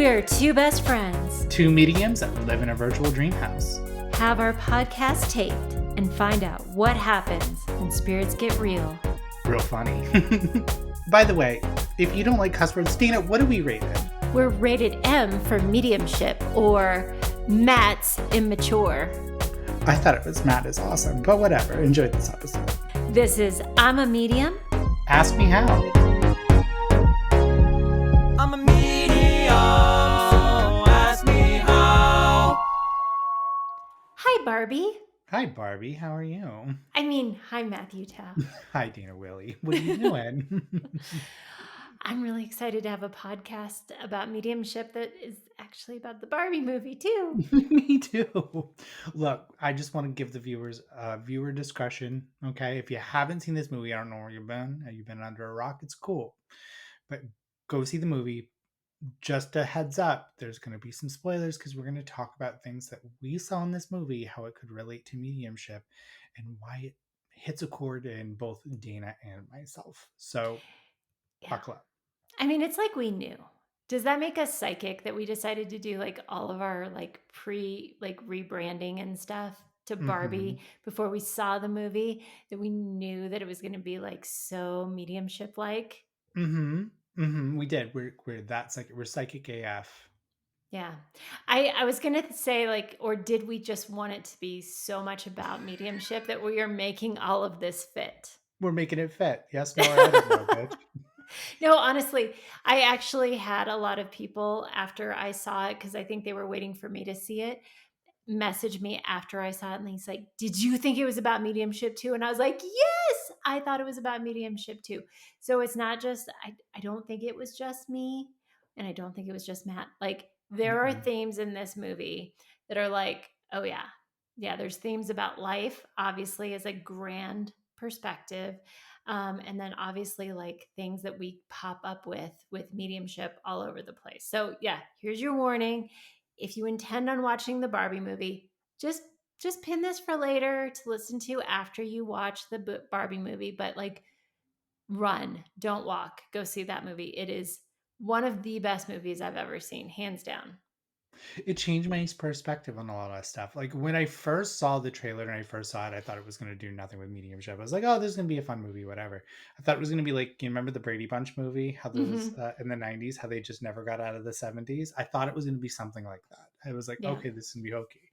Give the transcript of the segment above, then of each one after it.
We're two best friends. Two mediums that live in a virtual dream house. Have our podcast taped and find out what happens when spirits get real. Real funny. By the way, if you don't like cuss words, Dana, what do we rate it? We're rated M for mediumship or Matt's immature. I thought it was Matt is awesome, but whatever. Enjoy this episode. This is I'm a Medium. Ask me how. I'm a medium, ask me how. Hi, Barbie. Hi, Barbie. How are you? Hi, Matthew Tapp. Hi, Dana Willie. What are you doing? I'm really excited to have a podcast about mediumship that is actually about the Barbie movie, too. Me too. Look, I just want to give the viewers viewer discretion, okay? If you haven't seen this movie, I don't know where you've been. Have you been under a rock? It's cool. But go see the movie. Just a heads up, there's going to be some spoilers because we're going to talk about things that we saw in this movie, how it could relate to mediumship, and why it hits a chord in both Dana and myself. So, buckle up. It's like we knew. Does that make us psychic that we decided to do like all of our rebranding and stuff to Barbie before we saw the movie, that we knew that it was going to be like so mediumship like? We did. We're that psychic. We're psychic AF. Yeah. I was going to say or did we just want it to be so much about mediumship that we are making all of this fit? We're making it fit. Yes, no, I don't know, bitch. No, honestly, I actually had a lot of people after I saw it, because I think they were waiting for me to see it, message me after I saw it. And he's like, did you think it was about mediumship too? And I was like, yes, I thought it was about mediumship too. So it's not just, I don't think it was just me. And I don't think it was just Matt. There are themes in this movie that are like, oh yeah. Yeah, there's themes about life, obviously, as a grand perspective. And then obviously things that we pop up with mediumship all over the place. So yeah, here's your warning. If you intend on watching the Barbie movie, just pin this for later to listen to after you watch the Barbie movie. But run, don't walk, go see that movie. It is one of the best movies I've ever seen, hands down. It changed my perspective on a lot of stuff. Like when I first saw the trailer and I first saw it, I thought it was going to do nothing with mediumship. I was like, oh, this is going to be a fun movie, whatever. I thought it was going to be like, you remember the Brady Bunch movie? How those in the 90s, how they just never got out of the 70s? I thought it was going to be something like that. I was like, okay, this is going to be hokey.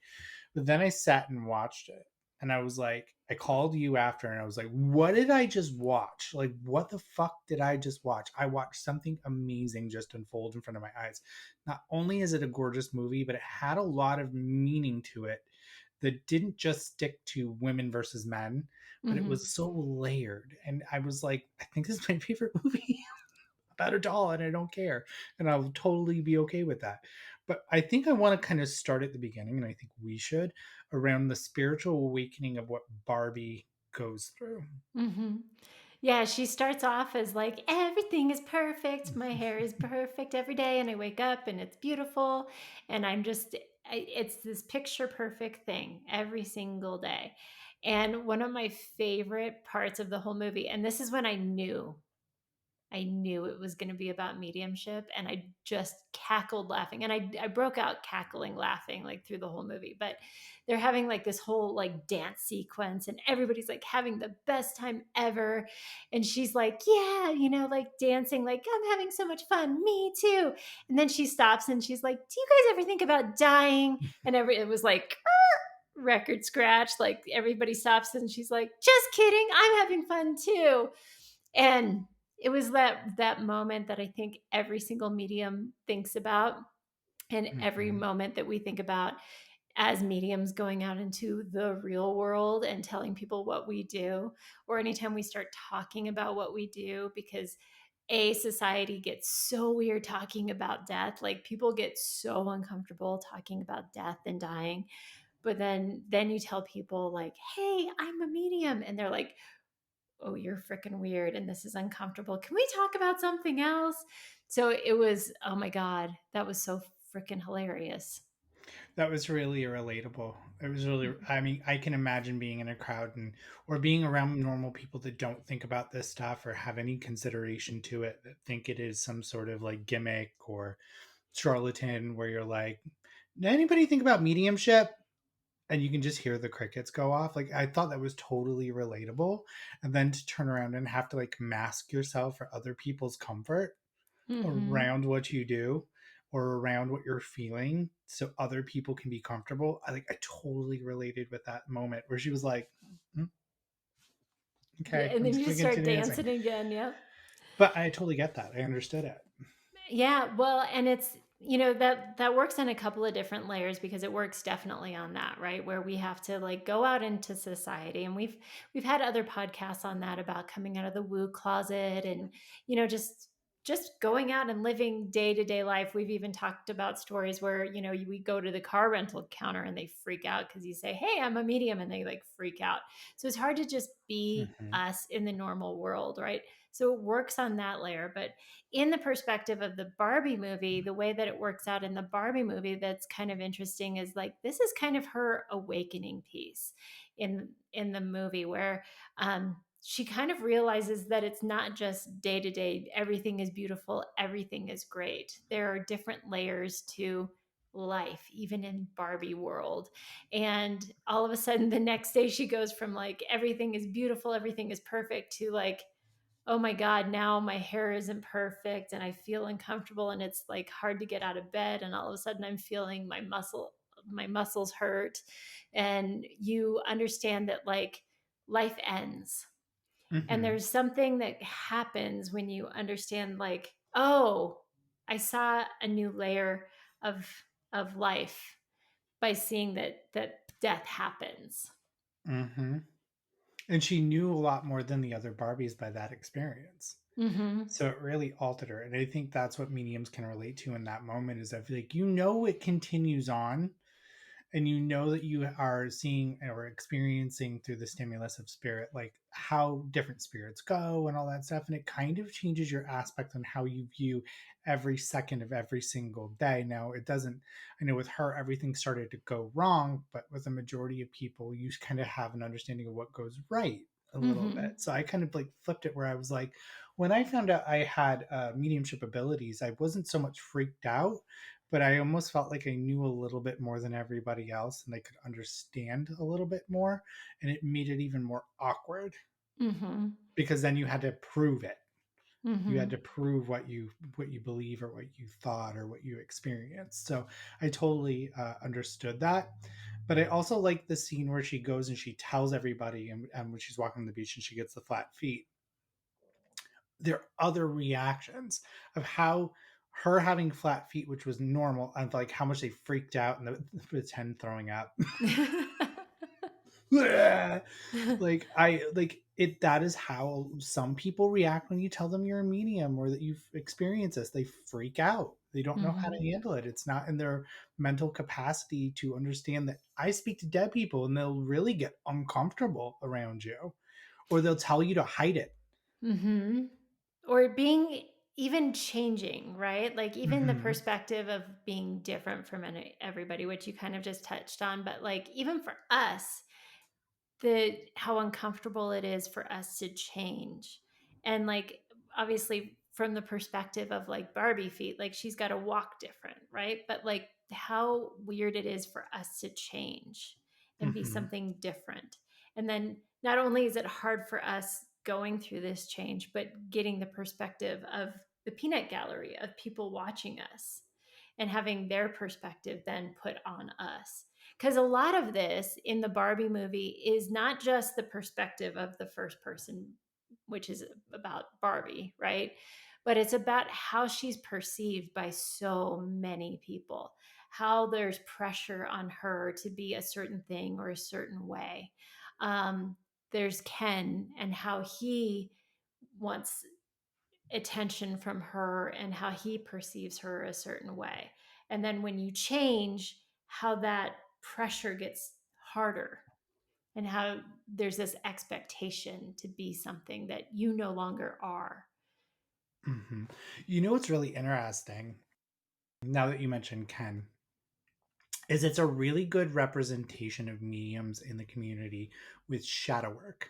But then I sat and watched it. And I was like, I called you after and I was like, what did I just watch? Like, what the fuck did I just watch? I watched something amazing just unfold in front of my eyes. Not only is it a gorgeous movie, but it had a lot of meaning to it that didn't just stick to women versus men, but it was so layered. And I was like, I think this is my favorite movie about a doll and I don't care. And I'll totally be okay with that. But I think I want to kind of start at the beginning, and I think we should, around the spiritual awakening of what Barbie goes through. Yeah, she starts off as like, everything is perfect. My hair is perfect every day. And I wake up and it's beautiful. And it's this picture perfect thing every single day. And one of my favorite parts of the whole movie, and this is when I knew it was going to be about mediumship, and I just cackled laughing, and I broke out cackling laughing through the whole movie. But they're having this whole dance sequence, and everybody's having the best time ever, and she's like, yeah, dancing, I'm having so much fun, me too. And then she stops and she's like, do you guys ever think about dying? And it was like record scratch, everybody stops and she's like, just kidding, I'm having fun too. And it was that moment that I think every single medium thinks about, and every moment that we think about as mediums going out into the real world and telling people what we do, or anytime we start talking about what we do, because society gets so weird talking about death. People get so uncomfortable talking about death and dying. But then you tell people hey, I'm a medium, and they're like, oh, you're freaking weird and this is uncomfortable. Can we talk about something else? So it was, oh my God, that was so freaking hilarious. That was really relatable. It was really, I can imagine being in a crowd or being around normal people that don't think about this stuff or have any consideration to it, that think it is some sort of gimmick or charlatan where you're like, anybody think about mediumship? And you can just hear the crickets go off. Like, I thought that was totally relatable. And then to turn around and have to like mask yourself for other people's comfort Mhm. around what you do or around what you're feeling so other people can be comfortable. I totally related with that moment where she was like, "Mm, Yeah, okay, and I'm then just you gonna just start continue dancing." dancing again, yep. But I totally get that. I understood it. Yeah, well, and it's that works in a couple of different layers because it works definitely on that, right? Where we have to like go out into society, and we've had other podcasts on that about coming out of the woo closet and just going out and living day-to-day life. We've even talked about stories where, we go to the car rental counter and they freak out because you say, "Hey, I'm a medium," and they like freak out. So it's hard to just be Hmm. us in the normal world, right? So it works on that layer, but in the perspective of the Barbie movie, the way that it works out in the Barbie movie that's kind of interesting is like this is kind of her awakening piece in the movie where she kind of realizes that it's not just day to day, everything is beautiful, everything is great. There are different layers to life, even in Barbie world. And all of a sudden, the next day, she goes from like everything is beautiful, everything is perfect to like, oh my God, now my hair isn't perfect and I feel uncomfortable and it's like hard to get out of bed. And all of a sudden I'm feeling my muscles hurt. And you understand that like life ends. And Hmm. there's something that happens when you understand like, oh, I saw a new layer of life by seeing that death happens. Hmm. And she knew a lot more than the other Barbies by that experience. Mhm. So it really altered her. And I think that's what mediums can relate to in that moment is I feel like it continues on and you know that you are seeing or experiencing through the stimulus of spirit like how different spirits go and all that stuff, and it kind of changes your aspect on how you view every second of every single day. Now it doesn't, I know with her everything started to go wrong, but with the majority of people you kind of have an understanding of what goes right a little bit. Mhm. So I kind of like flipped it where I was like, when I found out I had mediumship abilities, I wasn't so much freaked out, but I almost felt like I knew a little bit more than everybody else and I could understand a little bit more. And it made it even more awkward Mhm. because then you had to prove it. You had Mhm. to prove what you believe or what you thought or what you experienced. So I totally understood that. But I also like the scene where she goes and she tells everybody, and when she's walking on the beach and she gets the flat feet, there are other reactions of how her having flat feet, which was normal, and like how much they freaked out and the pretend throwing up. Like I like it. That is how some people react when you tell them you're a medium or that you've experienced this. They freak out. They don't know how Mhm. to handle it. It's not in their mental capacity to understand that I speak to dead people and they'll really get uncomfortable around you, or they'll tell you to hide it. Mhm. Or being even changing, right? Like even the Hmm. perspective of being different from everybody, which you kind of just touched on, but like even for us, the how uncomfortable it is for us to change. And like obviously from the perspective of like Barbie feet, like she's got to walk different, right? But like how weird it is for us to change and be Hmm. something different. And then not only is it hard for us going through this change, but getting the perspective of the peanut gallery of people watching us and having their perspective then put on us. Because a lot of this in the Barbie movie is not just the perspective of the first person, which is about Barbie, right? But it's about how she's perceived by so many people, how there's pressure on her to be a certain thing or a certain way. Um, there's Ken and how he wants attention from her and how he perceives her a certain way. And then when you change, how that pressure gets harder and how there's this expectation to be something that you no longer are. Hmm. You know what's really interesting now that you mentioned Ken is it's a really good representation of mediums in the community with shadow work,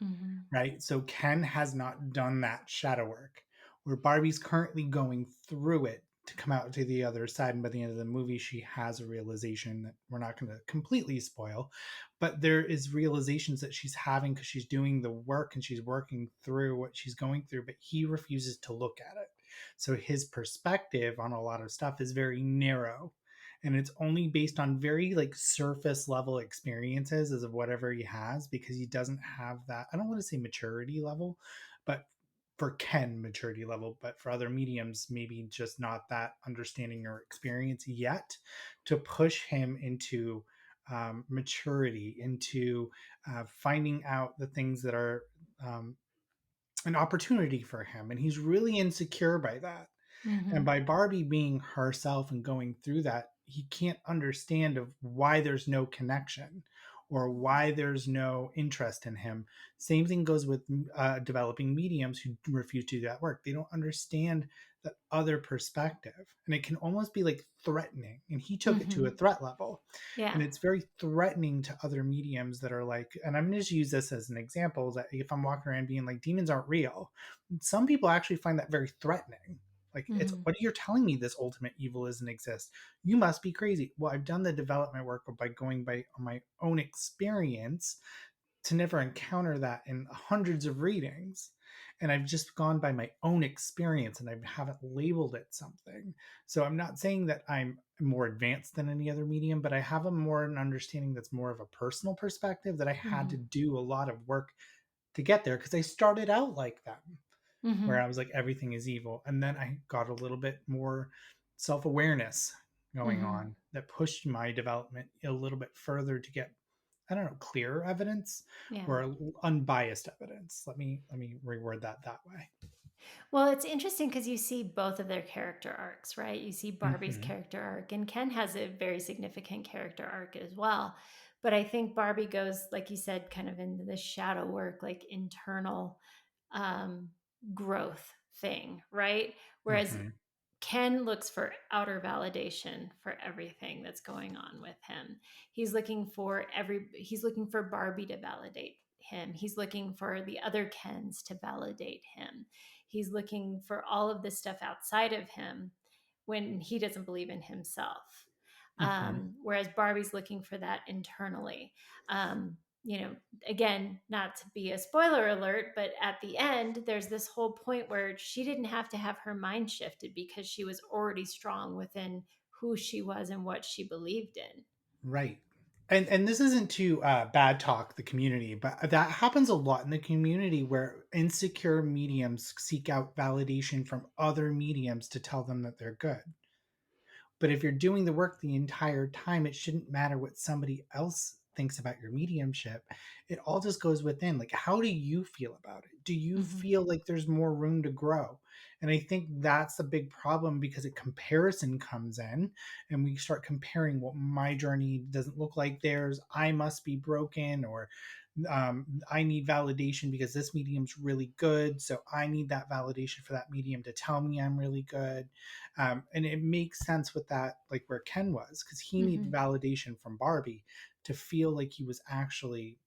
Mm-hmm. right? So Ken has not done that shadow work where Barbie's currently going through it to come out to the other side. And by the end of the movie, she has a realization that we're not going to completely spoil, but there is realizations that she's having because she's doing the work and she's working through what she's going through, but he refuses to look at it. So his perspective on a lot of stuff is very narrow, and it's only based on very like surface level experiences as of whatever he has, because he doesn't have that, I don't want to say maturity level, but for Ken maturity level, but for other mediums maybe just not that understanding or experience yet to push him into maturity, into finding out the things that are um, an opportunity for him, and he's really insecure by that. And Mhm. by Barbie being herself and going through that, he can't understand of why there's no connection or why there's no interest in him. Same thing goes with developing mediums who refuse to do that work. They don't understand that other perspective, and it can almost be like threatening. And he took it to a Mhm. threat level, Yeah. and it's very threatening to other mediums that are like, and I'm going to just use this as an example, that if I'm walking around being like demons aren't real, some people actually find that very threatening. Like, it's, Mhm. what are you telling me, this ultimate evil doesn't exist? You must be crazy. Well, I've done the development work by going by my own experience to never encounter that in hundreds of readings. And I've just gone by my own experience and I haven't labeled it something. So I'm not saying that I'm more advanced than any other medium, but I have a more an understanding that's more of a personal perspective, that I had to Mhm. do a lot of work to get there because I started out like that, where Mhm. I was like, everything is evil. And then I got a little bit more self awareness going Mhm. on that pushed my development a little bit further to get, I don't know, clearer evidence Yeah. or unbiased evidence. Let me reword that way. Well, it's interesting because you see both of their character arcs, right? You see Barbie's Hmm. character arc, and Ken has a very significant character arc as well. But I think Barbie goes, like you said, kind of into the shadow work, like internal um, growth thing, right? Whereas Hmm. Ken looks for outer validation for everything that's going on with him. He's looking for Barbie to validate him. He's looking for the other Kens to validate him. He's looking for all of this stuff outside of him when he doesn't believe in himself. Hmm. Whereas Barbie's looking for that internally. You know, again, not to be a spoiler alert, but at the end, there's this whole point where she didn't have to have her mind shifted because she was already strong within who she was and what she believed in. Right. And this isn't to bad talk the community, but that happens a lot in the community where insecure mediums seek out validation from other mediums to tell them that they're good. But if you're doing the work the entire time, it shouldn't matter what somebody else thinks about your mediumship. It all just goes within. Like, how do you feel about it? Do you Hmm. feel like there's more room to grow? And I think that's a big problem because a comparison comes in and we start comparing what my journey doesn't look like theirs. I must be broken, or I need validation because this medium's really good. So I need that validation for that medium to tell me I'm really good. And it makes sense with that, like where Ken was, because he needed Hmm. validation from Barbie to feel like he was actually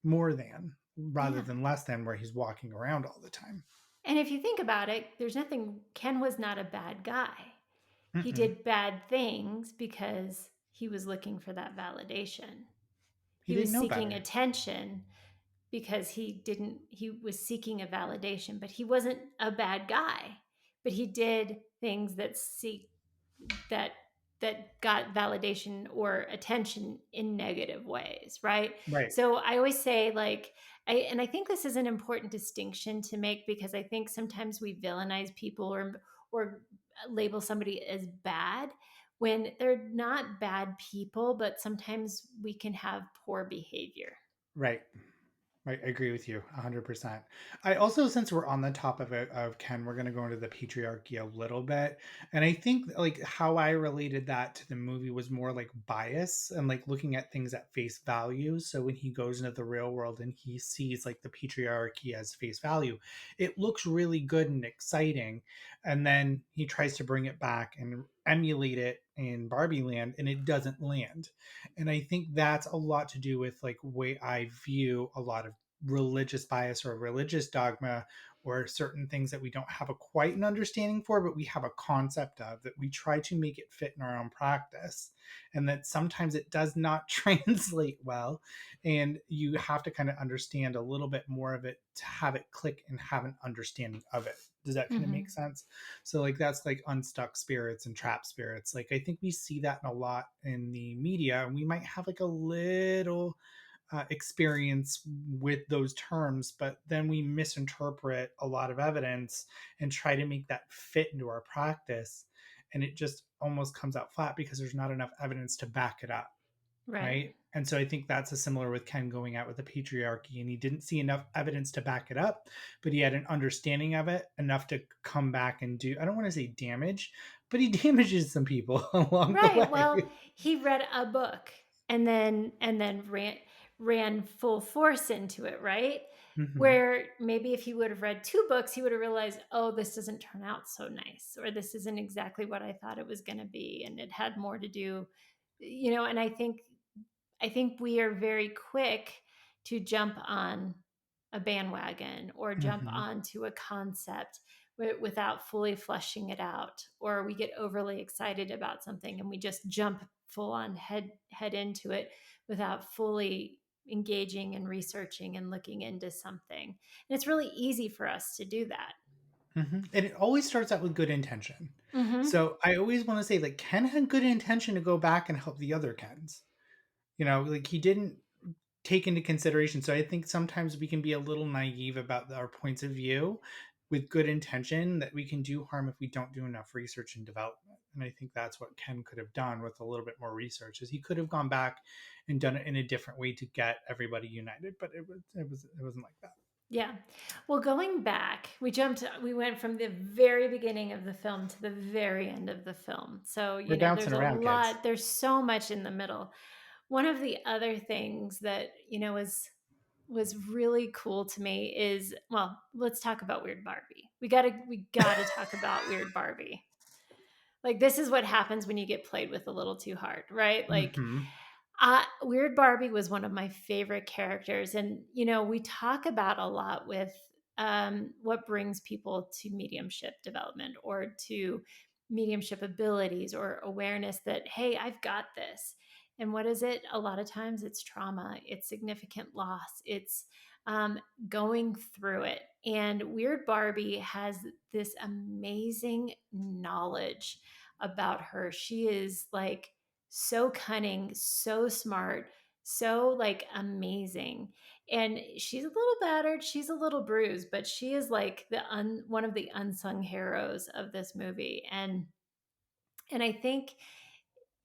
more than rather Yeah. than less than, where he's walking around all the time. And if you think about it, Ken was not a bad guy. He Mm-mm. did bad things because he was looking for that validation. He He didn't was know seeking better. attention because he was seeking a validation, but he wasn't a bad guy. But he did things that that got validation or attention in negative ways, right? Right. So I always say, like, I think this is an important distinction to make, because I think sometimes we villainize people or label somebody as bad when they're not bad people, but sometimes we can have poor behavior. Right. I agree with you 100%. I also, since we're on the topic of Ken, we're going to go into the patriarchy a little bit. And I think like how I related that to the movie was more like bias and like looking at things at face value. So when he goes into the real world and he sees like the patriarchy as face value, it looks really good and exciting. And then he tries to bring it back and emulate it in Barbie land, and it doesn't land. And I think that's a lot to do with like way I view a lot of religious bias or religious dogma, or certain things that we don't have a quite an understanding for, but we have a concept of, that we try to make it fit in our own practice, and that sometimes it does not translate well, and you have to kind of understand a little bit more of it to have it click and have an understanding of it. Does that kind of make Mhm. sense? So like that's like unstuck spirits and trap spirits. Like I think we see that in a lot in the media, and we might have like a little experience with those terms, but then we misinterpret a lot of evidence and try to make that fit into our practice, and it just almost comes out flat because there's not enough evidence to back it up, Right. right? And so I think that's a similar with Ken going out with the patriarchy, and he didn't see enough evidence to back it up, but he had an understanding of it enough to come back and do, I don't want to say damage, but he damages some people along the Right. way. Well, he read a book and then ran full force into it, right? Hmm. Where maybe if he would have read two books, he would have realized, oh, this doesn't turn out so nice, or this isn't exactly what I thought it was going to be, and it had more to do, and I think we are very quick to jump on a bandwagon or jump Hmm. onto a concept without fully fleshing it out, or we get overly excited about something and we just jump full on head into it without fully engaging and researching and looking into something. And it's really easy for us to do that. And it always starts out with good intention. Mhm. So I always want to say, like, Ken had good intention to go back and help the other Kens. Like he didn't take into consideration. So I think sometimes we can be a little naive about our points of view with good intention, that we can do harm if we don't do enough research and development. And I think that's what Ken could have done with a little bit more research, is he could have gone back and done it in a different way to get everybody united, but it wasn't like that. Yeah. Well, going back, we went from the very beginning of the film to the very end of the film. So, We're bouncing there's a around, kids. lot, there's so much in the middle. One of the other things that, was really cool to me is, well, let's talk about Weird Barbie. We got to talk about Weird Barbie. Like, this is what happens when you get played with a little too hard, right? Like, Hmm. Weird Barbie was one of my favorite characters. And, we talk about a lot with what brings people to mediumship development or to mediumship abilities or awareness that, hey, I've got this. And what is it? A lot of times it's trauma, it's significant loss, it's going through it. And Weird Barbie has this amazing knowledge about her. She is like so cunning, so smart, so like amazing. And she's a little battered, she's a little bruised, but she is like one of the unsung heroes of this movie. And I think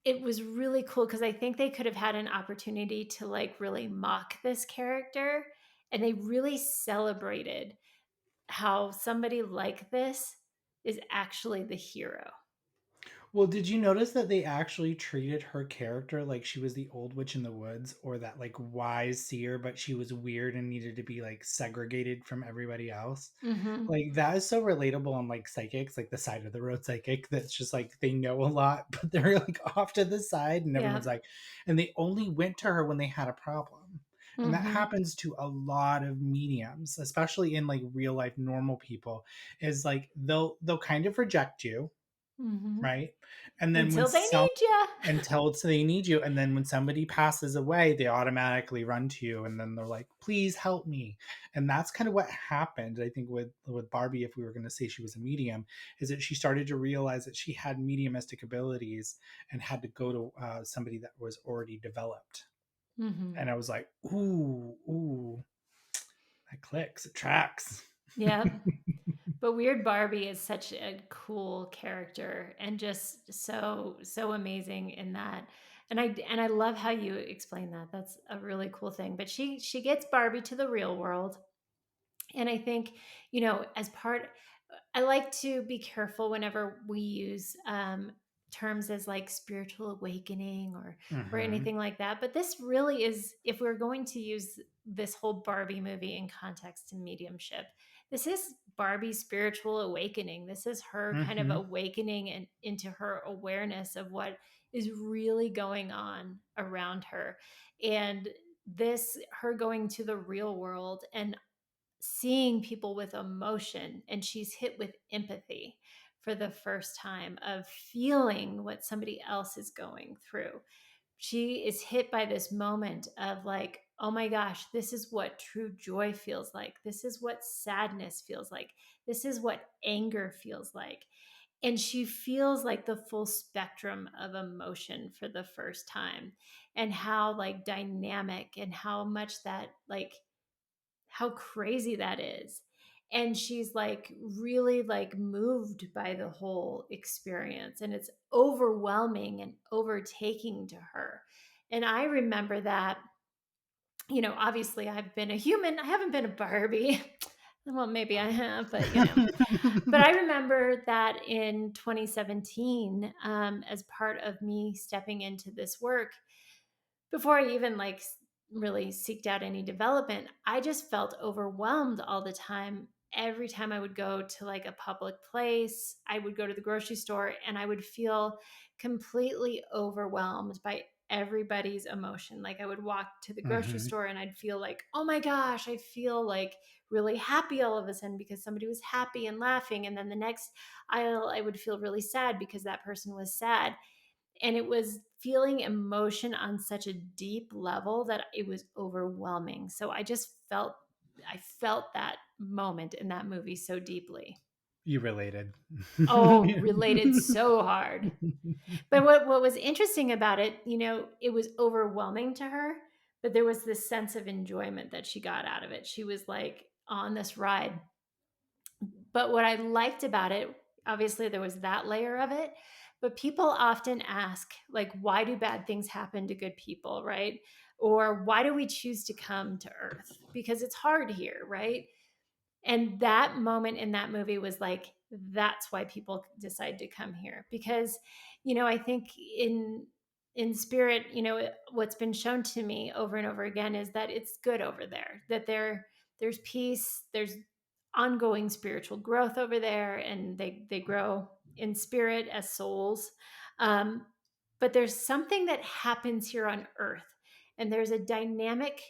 it was really cool because I think they could have had an opportunity to like really mock this character, and they really celebrated how somebody like this is actually the hero. Well, did you notice that they actually treated her character like she was the old witch in the woods, or that like wise seer, but she was weird and needed to be like segregated from everybody else? Mhm. Like that is so relatable on like psychics, like the side of the road psychic that's just like they know a lot, but they're like off to the side, and everyone's Yeah. like, and they only went to her when they had a problem. And that Mhm. happens to a lot of mediums, especially in like real life normal people, is like they'll kind of reject you, Mhm. right? And then when Until they some need you. until they need you, and then when somebody passes away, they automatically run to you, and then they're like, "Please help me." And that's kind of what happened, I think, with Barbie. If we were going to say she was a medium, is that she started to realize that she had mediumistic abilities and had to go to somebody that was already developed. Mhm. And I was like, "Ooh, ooh, that clicks, it tracks." Yep. But Weird Barbie is such a cool character and just so amazing in that. And I love how you explain that. That's a really cool thing. But she gets Barbie to the real world. And I think, as part, I like to be careful whenever we use terms as like spiritual awakening or Hmm. anything like that. But this really is, if we're going to use this whole Barbie movie in context to mediumship, this is Barbie's spiritual awakening. This is her kind of Hmm. awakening and into her awareness of what is really going on around her. And this, her going to the real world and seeing people with emotion, and she's hit with empathy for the first time of feeling what somebody else is going through. She is hit by this moment of like, oh my gosh, this is what true joy feels like. This is what sadness feels like. This is what anger feels like. And she feels like the full spectrum of emotion for the first time, and how like dynamic and how much that like how crazy that is. And she's like really like moved by the whole experience, and it's overwhelming and overtaking to her. And I remember that, obviously I've been a human, I haven't been a Barbie. Well, maybe I have, but I remember that in 2017, as part of me stepping into this work, before I even like really seeked out any development, I just felt overwhelmed all the time. Every time I would go to like a public place, I would go to the grocery store, and I would feel completely overwhelmed by everybody's emotion. Like I would walk to the grocery Mhm. store and I'd feel like, oh my gosh, I feel like really happy all of a sudden because somebody was happy and laughing. And then the next aisle, I would feel really sad because that person was sad. And it was feeling emotion on such a deep level that it was overwhelming. So I felt that moment in that movie so deeply. You related. Oh, related so hard. But what was interesting about it, it was overwhelming to her, but there was this sense of enjoyment that she got out of it. She was like on this ride. But what I liked about it, obviously there was that layer of it, but people often ask, like, why do bad things happen to good people, right? Or why do we choose to come to Earth? Because it's hard here, right? And that moment in that movie was like, that's why people decide to come here. Because, I think in spirit, what's been shown to me over and over again is that it's good over there, that there's peace, there's ongoing spiritual growth over there, and they grow in spirit as souls. Um, but there's something that happens here on Earth, and there's a dynamic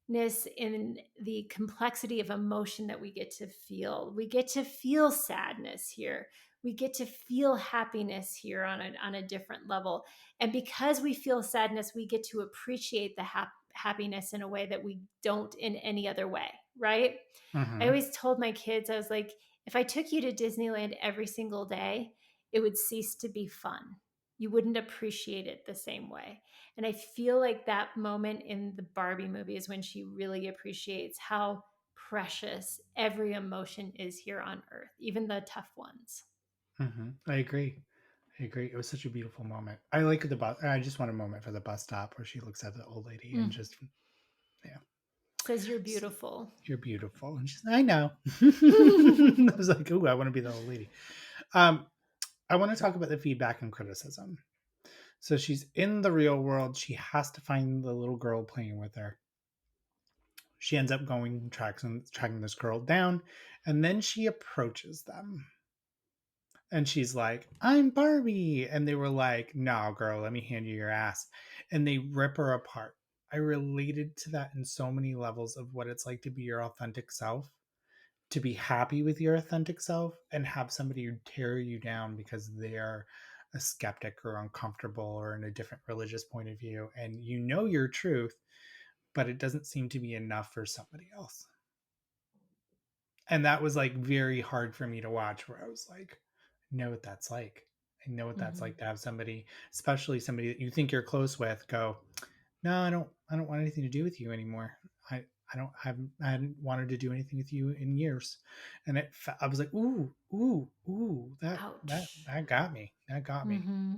in the complexity of emotion that we get to feel. We get to feel sadness here. We get to feel happiness here on a different level. And because we feel sadness, we get to appreciate the happiness in a way that we don't in any other way, right? I Mhm. always told my kids, I was like, if I took you to Disneyland every single day, it would cease to be fun. You wouldn't appreciate it the same way. And I feel like that moment in the Barbie movie is when she really appreciates how precious every emotion is here on Earth, even the tough ones. Mhm. I agree. I agree. It was such a beautiful moment. I like the bus. I just want a moment for the bus stop where she looks at the old lady and Mm. just, yeah, Says you're beautiful. you're beautiful. And she's, I know. I was like, oh, I want to be the old lady. Um, I want to talk about the feedback and criticism. So she's in the real world. She has to find the little girl playing with her. She ends up going tracking this girl down, and then she approaches them. And she's like, I'm Barbie. And they were like, no, girl, let me hand you your ass. And they rip her apart. I related to that in so many levels of what it's like to be your authentic self, to be happy with your authentic self, and have somebody tear you down because they're a skeptic or uncomfortable or in a different religious point of view. And you know your truth, but it doesn't seem to be enough for somebody else. And that was like very hard for me to watch, where I was like, I know what that's like. I know what that's Mhm. like to have somebody, especially somebody that you think you're close with, go, no, I don't want anything to do with you anymore. I hadn't wanted to do anything with you in years. And I was like, ooh, Ouch. that got me. That got me. Hmm.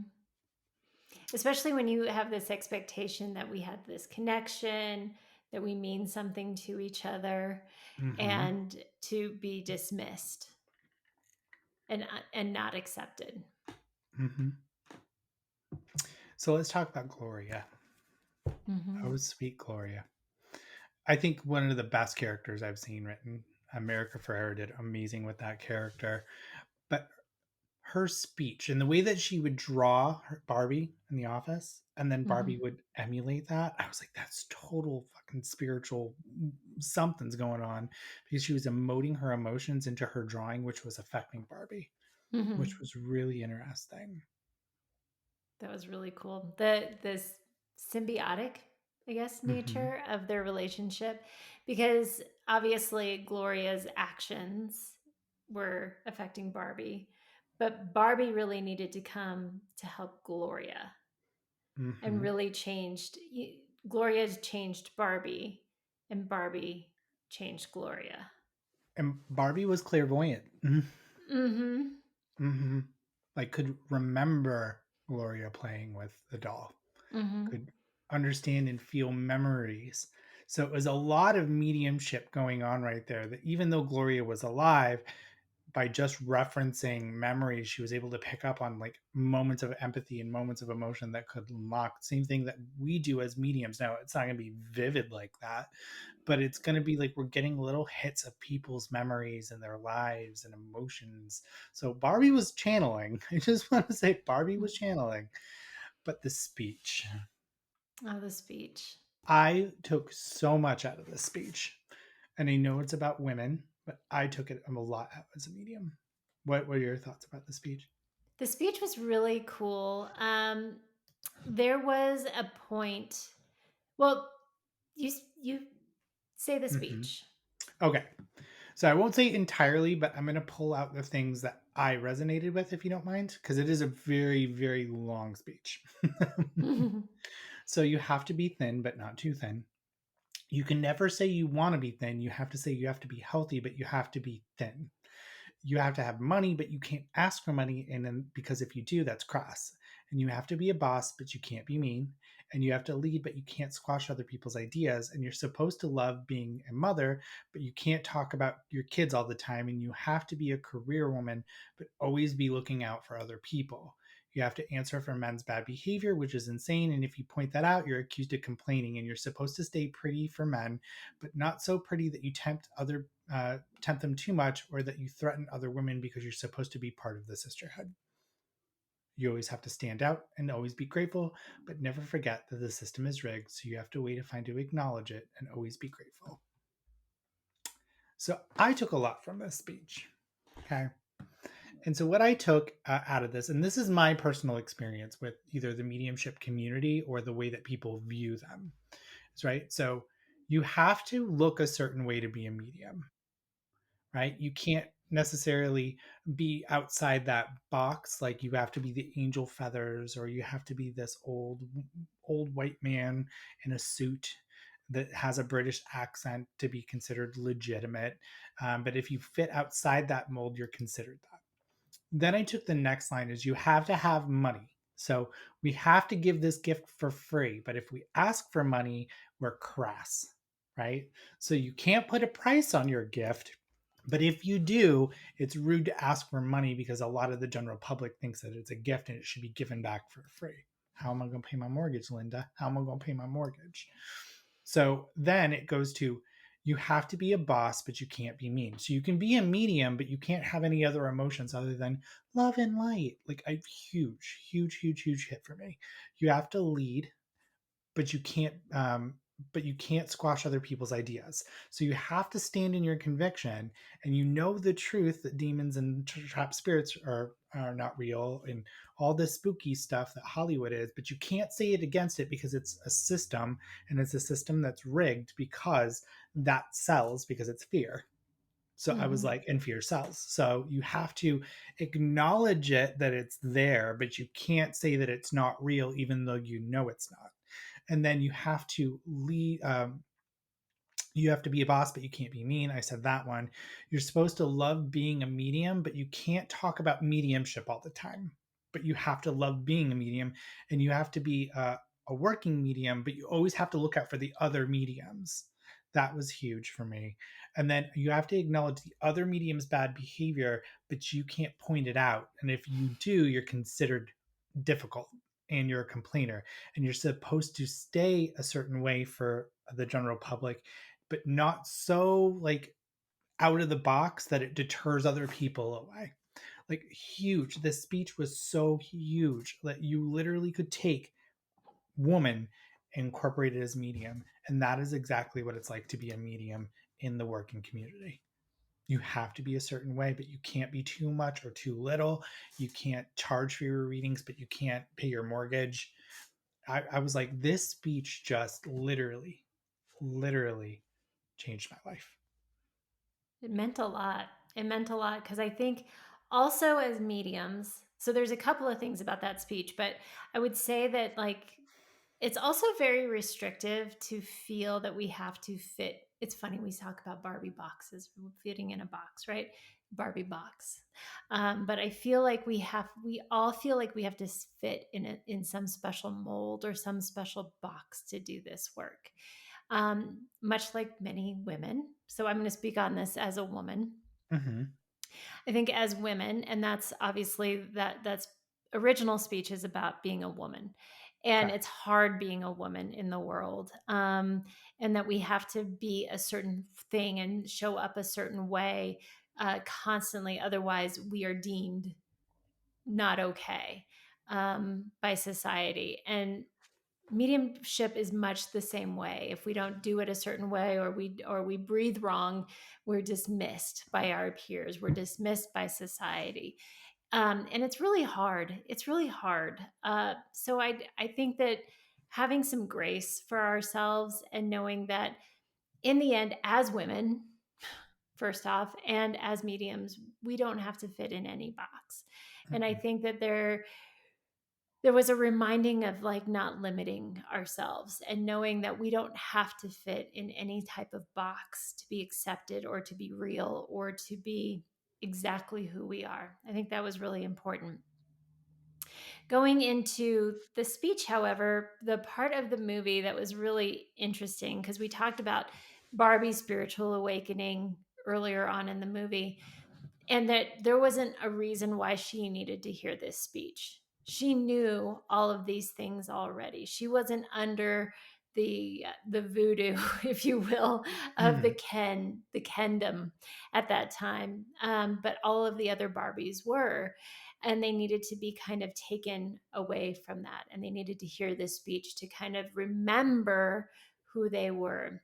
Especially when you have this expectation that we have this connection, that we mean something to each other, Mm-hmm. and to be dismissed and not accepted. Mm-hmm. So let's talk about Gloria. Hmm. Oh, sweet Gloria. I think one of the best characters I've seen written. America Ferrera did amazing with that character. But her speech and the way that she would draw her Barbie in the office, and then Barbie Mhm. would emulate that. I was like, that's total fucking spiritual something's going on, because she was emoting her emotions into her drawing, which was affecting Barbie, which Mhm. was really interesting. That was really cool. This symbiotic, I guess, Hmm. nature of their relationship, because obviously Gloria's actions were affecting Barbie, but Barbie really needed to come to help Gloria and Hmm. really Gloria's changed Barbie and Barbie changed Gloria. And Barbie was clairvoyant. Mhm. Hmm. Like, could remember Gloria playing with the doll, Mhm. could understand and feel memories. So it was a lot of mediumship going on right there, that even though Gloria was alive, by just referencing memories, she was able to pick up on like moments of empathy and moments of emotion that could unlock. Same thing that we do as mediums. Now, it's not going to be vivid like that, but it's going to be like we're getting little hits of people's memories and their lives and emotions. So Barbie was channeling. I just want to say Barbie was channeling. But the speech, Oh, the speech. I took so much out of this speech. And I know it's about women, but I took it a lot out as a medium. What are your thoughts about the speech? The speech was really cool. There was a point. Well, you say the Hmm. speech. Okay. So I won't say entirely, but I'm going to pull out the things that I resonated with, if you don't mind, because it is a very, very long speech. Mhm. So you have to be thin, but not too thin. You can never say you want to be thin. You have to say you have to be healthy, but you have to be thin. You have to have money, but you can't ask for money. And then, because if you do, that's crass. And you have to be a boss, but you can't be mean. And you have to lead, but you can't squash other people's ideas. And you're supposed to love being a mother, but you can't talk about your kids all the time. And you have to be a career woman, but always be looking out for other people. You have to answer for men's bad behavior, which is insane. And if you point that out, you're accused of complaining. And you're supposed to stay pretty for men, but not so pretty that you tempt them too much, or that you threaten other women, because you're supposed to be part of the sisterhood. You always have to stand out and always be grateful, but never forget that the system is rigged. So you have to wait to find to acknowledge it and always be grateful. So I took a lot from this speech. Okay. And so what I took out of this, and this is my personal experience with either the mediumship community or the way that people view them, is right. So you have to look a certain way to be a medium, right? You can't necessarily be outside that box. Like, you have to be the angel feathers, or you have to be this old white man in a suit that has a British accent to be considered legitimate. But if you fit outside that mold, you're considered that. Then I took the next line is, you have to have money. So we have to give this gift for free. But if we ask for money, we're crass, right? So you can't put a price on your gift. But if you do, it's rude to ask for money, because a lot of the general public thinks that it's a gift and it should be given back for free. How am I going to pay my mortgage, Linda? How am I going to pay my mortgage? So then it goes to, you have to be a boss, but you can't be mean. So you can be a medium, but you can't have any other emotions other than love and light. Like, a huge, huge, huge, huge hit for me. You have to lead, but you can't squash other people's ideas. So you have to stand in your conviction, and you know the truth that demons and trapped spirits are not real, and all this spooky stuff that Hollywood is, but you can't say it against it, because it's a system, and it's a system that's rigged, because that sells, because it's fear. So I was Mhm. like, and fear sells. So you have to acknowledge it, that it's there, but you can't say that it's not real, even though you know it's not. And then you have to lead. You have to be a boss, but you can't be mean. I said that one. You're supposed to love being a medium, but you can't talk about mediumship all the time. But you have to love being a medium, and you have to be a working medium, but you always have to look out for the other mediums. That was huge for me. And then you have to acknowledge the other medium's bad behavior, but you can't point it out. And if you do, you're considered difficult, and you're a complainer, and you're supposed to stay a certain way for the general public, but not so like out of the box that it deters other people away. like huge. The speech was so huge that you literally could take woman and incorporate it as medium. And that is exactly what it's like to be a medium in the working community. You have to be a certain way, but you can't be too much or too little. You can't charge for your readings, but you can't pay your mortgage. I was like, this speech just literally changed my life. It meant a lot. It meant a lot because I think also as mediums, so there's a couple of things about that speech, but I would say that like it's also very restrictive to feel that we have to fit. It's funny we talk about Barbie boxes, fitting in a box, right? Barbie box. But I feel like we all feel like we have to fit in some special mold or some special box to do this work. Much like many women. So I'm going to speak on this as a woman. Mm-hmm. I think as women, and that's obviously that's original speech is about being a woman, and Correct. it's hard being a woman in the world, and that we have to be a certain thing and show up a certain way constantly, otherwise we are deemed not okay by society. And mediumship is much the same way. If we don't do it a certain way, or we breathe wrong, we're dismissed by our peers, we're dismissed by society, and it's really hard. It's really hard. So I think that having some grace for ourselves and knowing that in the end, as women, first off, and as mediums, we don't have to fit in any box. And I Mm-hmm. think that there was a reminding of like not limiting ourselves and knowing that we don't have to fit in any type of box to be accepted or to be real or to be exactly who we are. I think that was really important. Going into the speech, however, the part of the movie that was really interesting, because we talked about Barbie's spiritual awakening earlier on in the movie, and that there wasn't a reason why she needed to hear this speech. She knew all of these things already. She wasn't under the voodoo, if you will, of Mm-hmm. the Kendom at that time. But all of the other Barbies were, and they needed to be kind of taken away from that, and they needed to hear this speech to kind of remember who they were.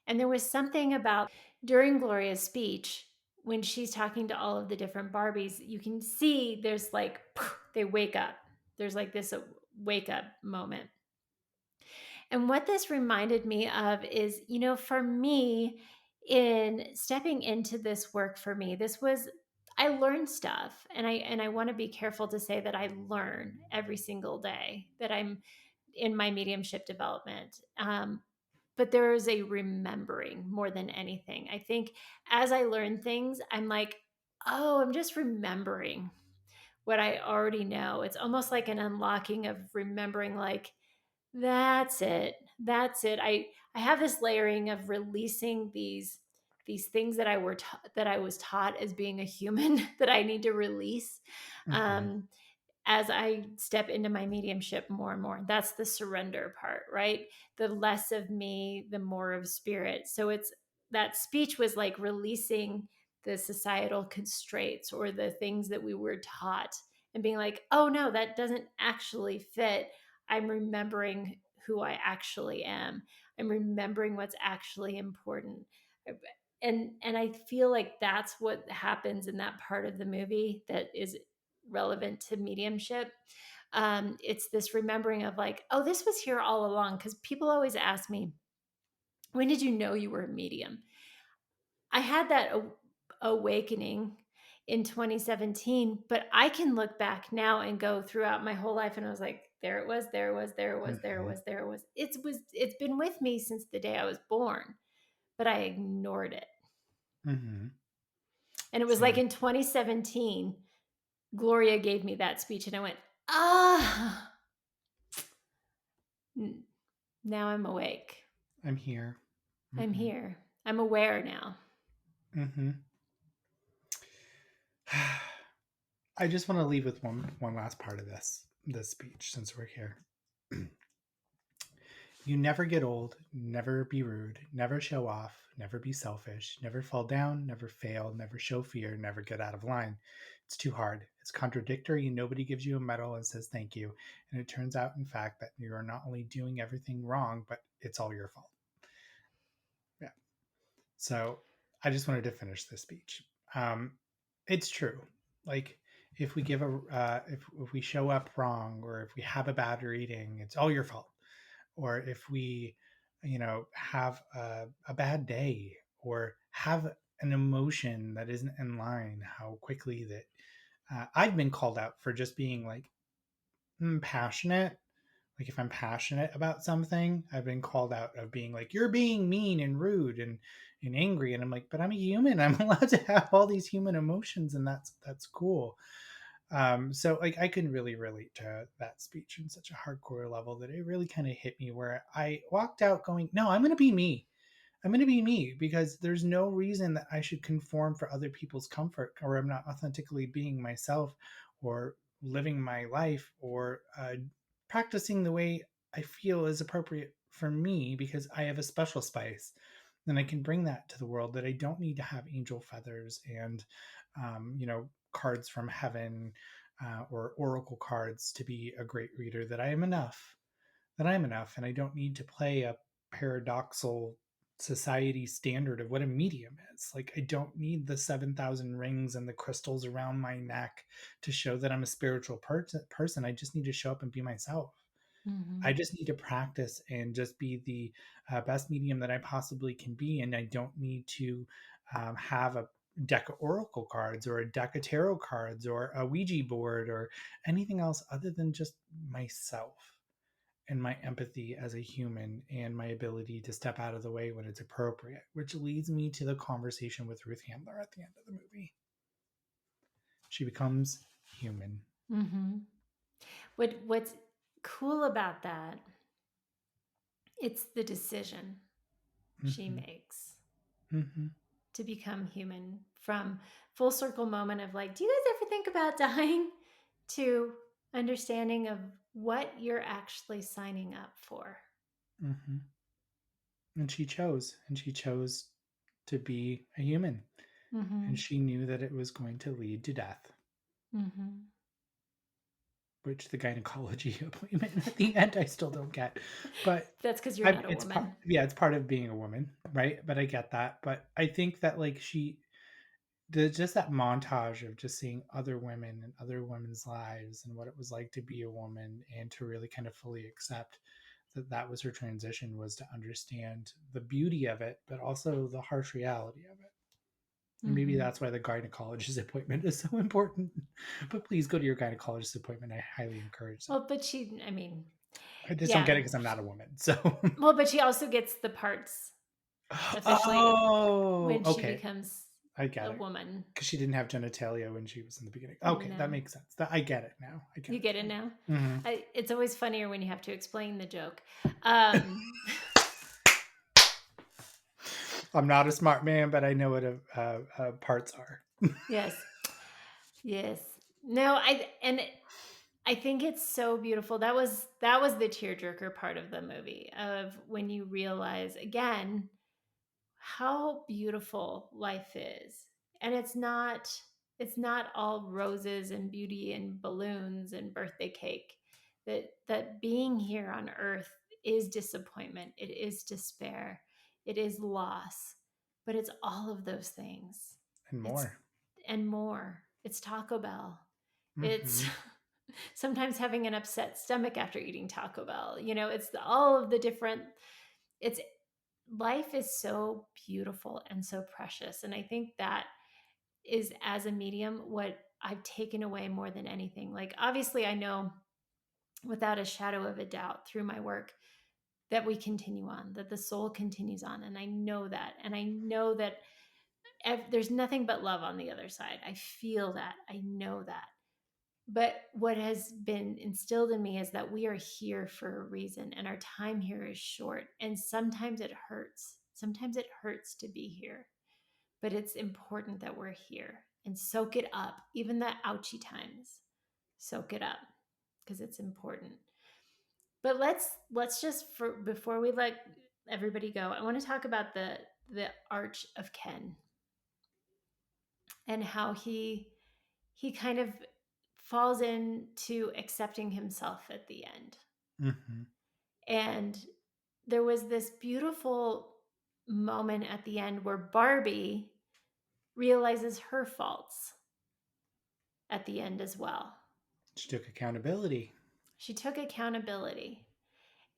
And there was something about during Gloria's speech when she's talking to all of the different Barbies, you can see there's like, they wake up. There's like this wake up moment. And what this reminded me of is, for me, in stepping into this work for me, I learned stuff, and I want to be careful to say that I learn every single day that I'm in my mediumship development. But there is a remembering more than anything. I think as I learn things, I'm like, oh, I'm just remembering what I already know. It's almost like an unlocking of remembering, like, that's it. That's it. I have this layering of releasing these things that that I was taught as being a human that I need to release. Mm-hmm. Um, as I step into my mediumship more and more. That's the surrender part, right? The less of me, the more of spirit. So it's that speech was like releasing the societal constraints or the things that we were taught and being like, oh no, that doesn't actually fit. I'm remembering who I actually am. I'm remembering what's actually important. And I feel like that's what happens in that part of the movie that is relevant to mediumship. It's this remembering of like, oh, this was here all along. Because people always ask me, when did you know you were a medium? I had that awakening in 2017, but I can look back now and go throughout my whole life, and I was like, there it was, there it was, there it was, there it Mm-hmm. was, there it was. It's been with me since the day I was born, but I ignored it. Mm-hmm. And it was like Same. in 2017, Gloria gave me that speech, and I went, ah, now I'm awake. I'm here. I'm Mm-hmm. here. I'm aware now. Mm-hmm. I just want to leave with one last part of this speech since we're here. You never get old, never be rude, never show off, never be selfish, never fall down, never fail, never show fear, never get out of line. It's too hard. It's contradictory, and nobody gives you a medal and says thank you. And it turns out, in fact, that you are not only doing everything wrong, but it's all your fault. Yeah. So I just wanted to finish this speech. It's true. Like if we give if we show up wrong, or if we have a bad reading, it's all your fault. Or if we, have a bad day, or have an emotion that isn't in line, how quickly that I've been called out for just being like passionate. Like if I'm passionate about something, I've been called out of being like, you're being mean and rude and angry. And I'm like, but I'm a human. I'm allowed to have all these human emotions, and that's cool. So like I can really relate to that speech in such a hardcore level that it really kind of hit me, where I walked out going, no, I'm gonna be me. I'm going to be me, because there's no reason that I should conform for other people's comfort, or I'm not authentically being myself, or living my life, or practicing the way I feel is appropriate for me, because I have a special spice. Then I can bring that to the world, that I don't need to have angel feathers and, cards from heaven, or oracle cards to be a great reader, that I am enough, and I don't need to play a paradoxal society standard of what a medium is. Like, I don't need the 7,000 rings and the crystals around my neck to show that I'm a spiritual person. I just need to show up and be myself. I Mm-hmm. just need to practice and just be the best medium that I possibly can be. And I don't need to have a deck of oracle cards, or a deck of tarot cards, or a Ouija board, or anything else other than just myself, and my empathy as a human, and my ability to step out of the way when it's appropriate, which leads me to the conversation with Ruth Handler at the end of the movie. She becomes human. Mm-hmm. What's cool about that, it's the decision she Mm-hmm. makes Mm-hmm. to become human, from full circle moment of like, do you guys ever think about dying, to understanding of what you're actually signing up for. Mm-hmm. And she chose to be a human, and Mm-hmm. she knew that it was going to lead to death, Mm-hmm. which the gynecology appointment at the end I still don't get. But That's because you're not a it's part, woman. yeah, it's part of being a woman, right? But I get that. But I think that like just that montage of just seeing other women and other women's lives, and what it was like to be a woman, and to really kind of fully accept that that was her transition, was to understand the beauty of it, but also the harsh reality of it. And maybe Mm-hmm. that's why the gynecologist appointment is so important. But please go to your gynecologist appointment. I highly encourage that. Well, but she, I mean, I just don't yeah. get it because I'm not a woman. So, Well, but she also gets the parts officially oh, when she okay. becomes I get a it. woman. Because she didn't have genitalia when she was in the beginning. Okay, that No. makes sense. I get it now. I get You it get it now? now. Mm-hmm. It's always funnier when you have to explain the joke. Um, I'm not a smart man, but I know what parts are. yes. Yes. No, I think it's so beautiful. That was the tearjerker part of the movie, of when you realize again how beautiful life is. And it's not all roses and beauty and balloons and birthday cake. That being here on earth is disappointment, it is despair, it is loss, but it's all of those things. And It's more. and more. It's Taco Bell. It's Mm-hmm. sometimes having an upset stomach after eating Taco Bell. It's all of the different, it's life is so beautiful and so precious. And I think that is, as a medium, what I've taken away more than anything. Like, obviously, I know without a shadow of a doubt through my work that we continue on, that the soul continues on. And I know that. And I know that there's nothing but love on the other side. I feel that. I know that. But what has been instilled in me is that we are here for a reason, and our time here is short. And sometimes it hurts. Sometimes it hurts to be here, but it's important that we're here and soak it up. Even the ouchy times, soak it up, because it's important. But let's just, for before we let everybody go, I want to talk about the arch of Ken, and how he kind of falls into accepting himself at the end. Mm-hmm. And there was this beautiful moment at the end where Barbie realizes her faults at the end as well. She took accountability. She took accountability.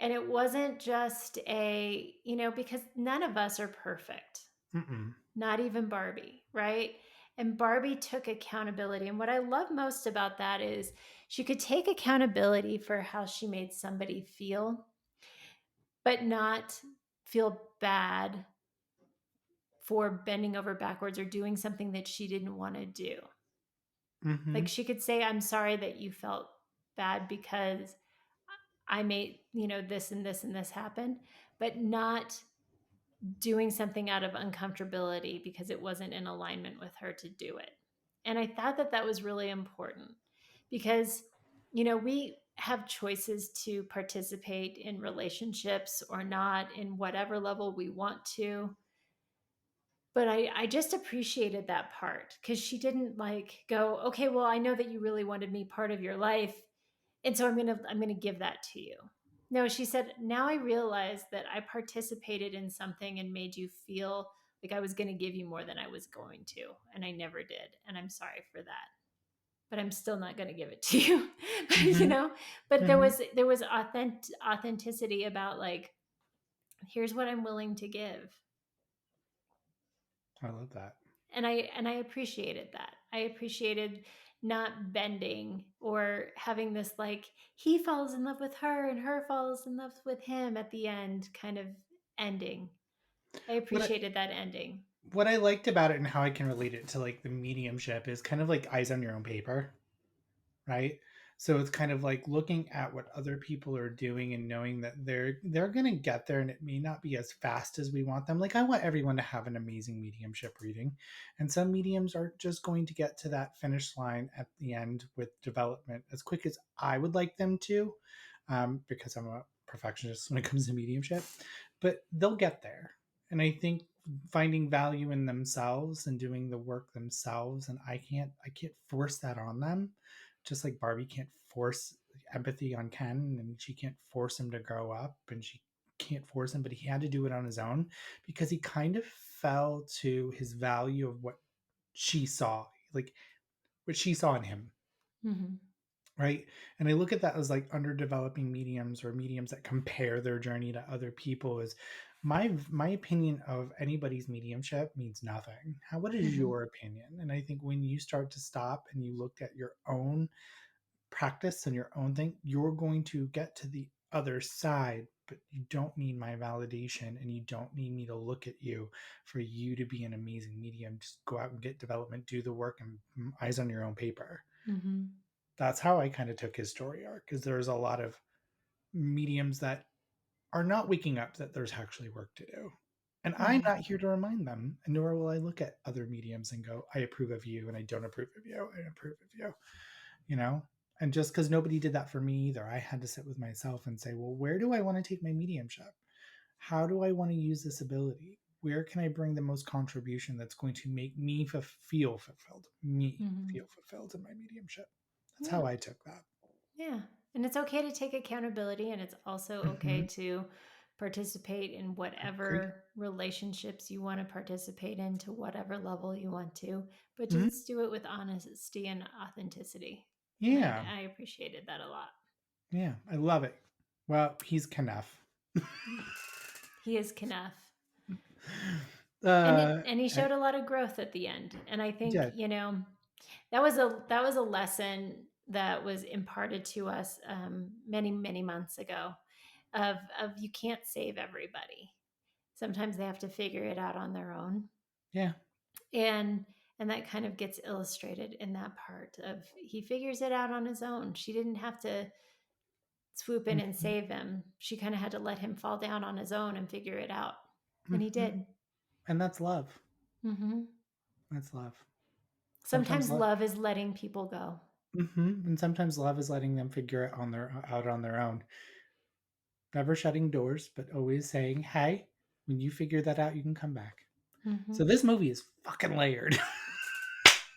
And it wasn't just because none of us are perfect, Mm-mm. not even Barbie, right? And Barbie took accountability. And what I love most about that is she could take accountability for how she made somebody feel, but not feel bad for bending over backwards or doing something that she didn't want to do. Mm-hmm. Like she could say, I'm sorry that you felt bad because I made, this and this and this happen, but not doing something out of uncomfortability because it wasn't in alignment with her to do it. And I thought that that was really important because, we have choices to participate in relationships or not in whatever level we want to. But I just appreciated that part because she didn't like go, okay, well, I know that you really wanted me part of your life. And so I'm gonna give that to you. No, she said, now I realize that I participated in something and made you feel like I was gonna give you more than I was going to. And I never did. And I'm sorry for that. But I'm still not gonna give it to you. you Mm-hmm. know? But there Mm-hmm. was authenticity about like, here's what I'm willing to give. I love that. And I appreciated that. I appreciated not bending or having this like he falls in love with her and her falls in love with him at the end kind of ending. I What I, appreciated that ending. what I liked about it and how I can relate it to like the mediumship is kind of like eyes on your own paper, right? So it's kind of like looking at what other people are doing and knowing that they're going to get there, and it may not be as fast as we want them. Like I want everyone to have an amazing mediumship reading, and some mediums are just going to get to that finish line at the end with development as quick as I would like them to, because I'm a perfectionist when it comes to mediumship. But they'll get there, and I think finding value in themselves and doing the work themselves, and I can't force that on them, just like Barbie can't force empathy on Ken, and she can't force him to grow up, and she can't force him, but he had to do it on his own because he kind of fell to his value of what she saw, like what she saw in him, Mm-hmm. right? And I look at that as like underdeveloping mediums or mediums that compare their journey to other people is my opinion of anybody's mediumship means nothing. What is Mm-hmm. your opinion? And I think when you start to stop and you look at your own practice and your own thing, you're going to get to the other side, but you don't need my validation and you don't need me to look at you for you to be an amazing medium. Just go out and get development, do the work, and eyes on your own paper. Mm-hmm. That's how I kind of took his story arc, because there's a lot of mediums that are not waking up that there's actually work to do. And I'm Mm-hmm. not here to remind them, and nor will I look at other mediums and go, I approve of you and I don't approve of you. I approve of you, you know? And just because nobody did that for me either, I had to sit with myself and say, well, where do I want to take my mediumship? How do I want to use this ability? Where can I bring the most contribution that's going to make me feel fulfilled? Me Mm-hmm. feel fulfilled in my mediumship. That's Yeah. how I took that. Yeah. And it's okay to take accountability, and it's also okay Mm-hmm. to participate in Agree. whatever relationships you want to participate in to whatever level you want to, but Mm-hmm. just do it with honesty and authenticity. And Yeah. I appreciated that a lot. Yeah. I love it. Well, he's Knuff. He is Knuff. uh, And he showed a lot of growth at the end. And I he think, did. that was a lesson that was imparted to us many, many months ago of you can't save everybody. Sometimes they have to figure it out on their own. Yeah. And and that kind of gets illustrated in that part of he figures it out on his own. She didn't have to swoop in and Mm-hmm. save him. She kind of had to let him fall down on his own and figure it out. And he Mm-hmm. did. And that's love. Hmm. That's love. Sometimes Sometimes love. love is letting people go. Mm-hmm. And sometimes love is letting them figure it out on their own. Never shutting doors, but always saying, "Hey, when you figure that out, you can come back." Hmm. So this movie is fucking layered.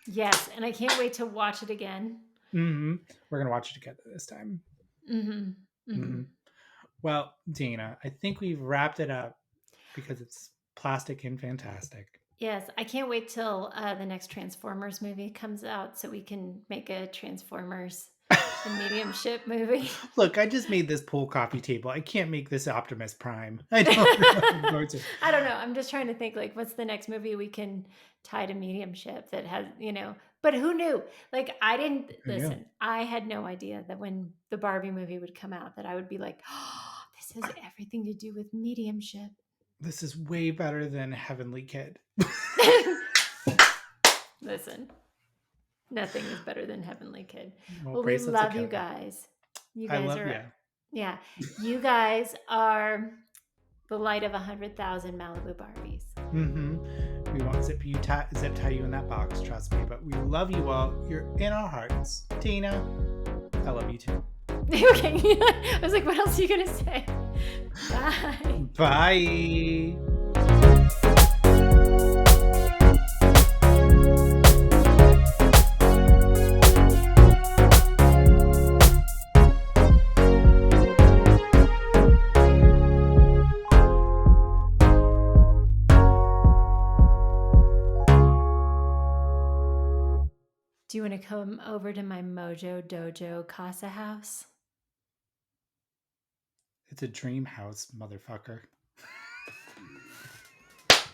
Yes, and I can't wait to watch it again. Mm-hmm. We're gonna watch it together this time. Mm-hmm. Mm-hmm. Mm-hmm. Well, Dana, I think we've wrapped it up because it's plastic and fantastic. Yes, I can't wait till the next Transformers movie comes out so we can make a Transformers and Mediumship movie. Look, I just made this pool coffee table. I can't make this Optimus Prime. I don't know if I'm going to. I don't know. I'm just trying to think like what's the next movie we can tie to mediumship that has, but who knew? Like I didn't Who knew? listen. I had no idea that when the Barbie movie would come out that I would be like, "Oh, this has everything to do with mediumship." This is way better than Heavenly Kid. Listen. Nothing is better than Heavenly Kid. Well, Well, we bracelets will love kill you you. guys. You I guys love are you. yeah. You guys are the light of 100,000 Malibu Barbies. Mm-hmm. We won't zip tie you in that box, trust me. But we love you all. You're in our hearts. Tina, I love you too. Okay. I was like, what else are you gonna say? Bye. Bye. Do you want to come over to my Mojo Dojo Casa House? It's a dream house, motherfucker.